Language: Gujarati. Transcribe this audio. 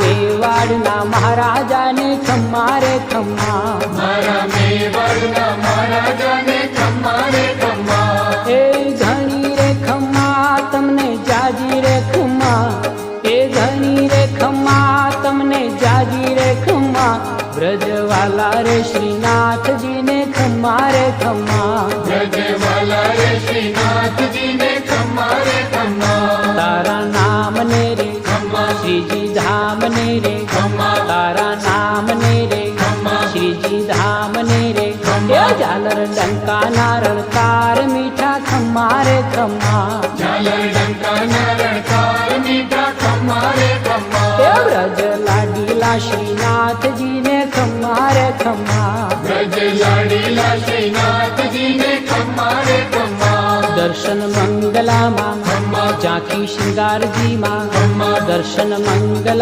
મેવાડના મહારાજાને ખમ્મા રે ખમ્મા, મારા મેવાડના મહારાજાને ખમ્મા રે ખમ્મા. એ ઘણી રે ખમ્મા તમને જાજી રે ખમ્મા, એ ઘણી રે ખમ્મા તમને જાજી રે ખમ્મા. બ્રજવાલા રે શ્રીનાથજીને ખમ્મા રે ખમ્મા, બ્રજવાલા રે શ્રીનાથજીને ખમ્મા રે ખમ્મા. તારા નામને રે ખમ્મા શ્રીજી ધામને રે, ખમ્મા તારા નામને રે ખમ્મા શ્રીજી ધામને રે. ખમ્મા. એ ઝાલર ડંકાના રણકાર મીઠા ખમ્મા રે ખમ્મા, ઝાલર ડંકાના રણકાર મીઠા ખમ્મા રે ખમ્મા. એ વ્રજ લાડીલા શ્રીનાથજીને ખમ્મા રે ખમ્મા. બ્રજ લાડીલા શ્રીનાથજીને ખમ્મા રે ખમ્મા. દર્શન મંગલામાં ખમ્મા ઝાંખી શૃંગારજીમાં, ખમ્મા દર્શન મંગલા